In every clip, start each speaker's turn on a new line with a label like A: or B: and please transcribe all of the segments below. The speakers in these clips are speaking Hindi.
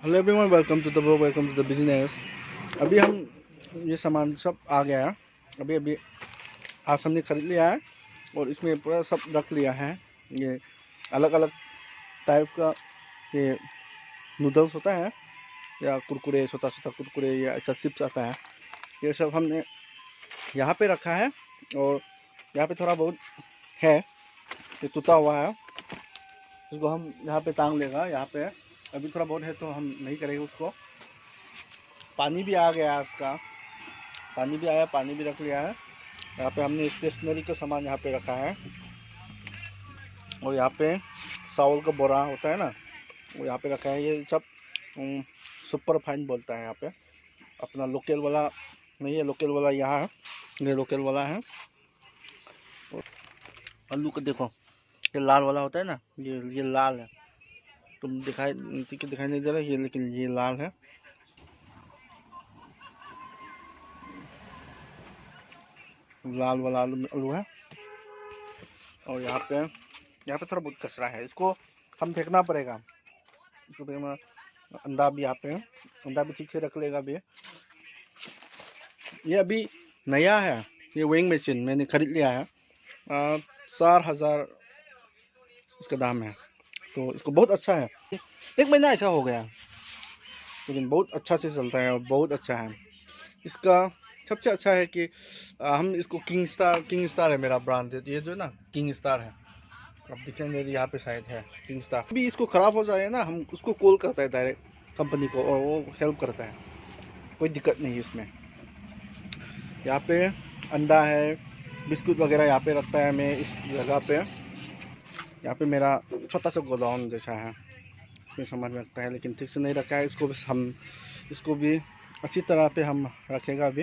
A: Hello everyone, welcome to the blog, welcome to the business. अभी हम ये सामान सब आ गया है। अभी अभी आज हमने खरीद लिया है और इसमें पूरा सब रख लिया है। ये अलग अलग टाइप का ये नूडल्स होता है या कुरकुरे, छोटा छोटा कुरकुरे या ऐसा चिप्स आता है। ये सब हमने यहाँ पे रखा है और यहाँ पे थोड़ा बहुत है, ये टूटा हुआ है। इसको हम यहाँ पे टांग लेगा। यहाँ पे अभी थोड़ा बहुत है तो हम नहीं करेंगे उसको। पानी भी आ गया है, इसका पानी भी आया, पानी भी रख लिया है। यहाँ पे हमने स्टेशनरी का सामान यहाँ पे रखा है और यहाँ पे चावल का बोरा होता है ना, वो यहाँ पे रखा है। ये सब सुपर फाइन बोलता है यहाँ पे। अपना लोकल वाला नहीं है, लोकल वाला यहाँ है, ये लोकल वाला है। आलू को देखो, ये लाल वाला होता है ना, ये लाल है। तुम दिखाई नहीं दे रहा ये, लेकिन ये लाल है। लाल वाला आलू है। और यहाँ पे थोड़ा बहुत कचरा है, इसको हम फेंकना पड़ेगा। इसको फेंकना। अंडा भी यहाँ पे है, अंडा भी ठीक से रख लेगा अभी। ये अभी नया है, ये वेइंग मशीन मैंने खरीद लिया है। 4,000 इसका दाम है। तो इसको बहुत अच्छा है, 1 महीना ऐसा हो गया, लेकिन बहुत अच्छा से चलता है और बहुत अच्छा है। इसका सबसे अच्छा है कि हम इसको किंग स्टार है मेरा ब्रांड। ये जो है ना, किंग स्टार है। अब दिखेंगे यहाँ पे शायद है किंग स्टार। अभी इसको ख़राब हो जाए ना, हम उसको कॉल करता है डायरेक्ट कंपनी को और वो हेल्प करता है, कोई दिक्कत नहीं है इसमें। यहाँ पे अंडा है, बिस्कुट वगैरह यहाँ पे रखता है मैं इस जगह पे। यहाँ पे मेरा छोटा सा गोदाम जैसा है, इसमें सामान रखता है, लेकिन ठीक से नहीं रखा है। इसको भी अच्छी तरह पे हम रखेगा अभी।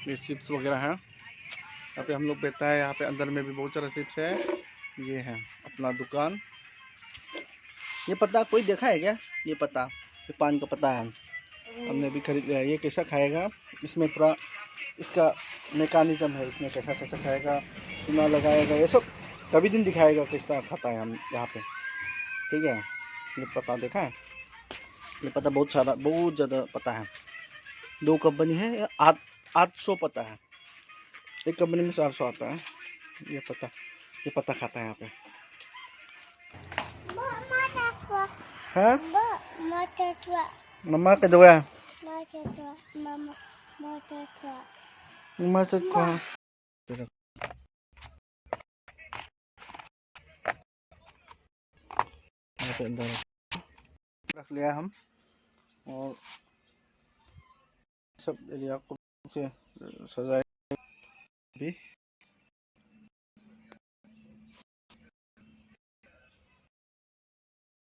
A: ये चिप्स वगैरह है, यहाँ पे हम लोग बेचता है। यहाँ पे अंदर में भी बहुत सारा चिप्स है। ये है अपना दुकान। ये पत्ता कोई देखा है क्या? ये पत्ता, ये पान का पत्ता है, हमने भी खरीद लिया है। ये कैसा खाएगा, इसमें पूरा इसका मैकेनिज्म है, इसमें कैसा कैसा खाएगा, चूना लगाएगा, ये सब कभी दिन दिखाएगा किस तरह खाता है हम यहाँ पे। ठीक है, ये पत्ता देखा है, ये पत्ता बहुत ज़्यादा पत्ता है। 2 कंपनी है, 800 पत्ता है, एक कंपनी में 400 आता है। ये पत्ता खाता है यहाँ पे। हाँ मम्मा के दो है, मम्मा से कहा रख लिया हम। और सब एरिया को से सजाए भी।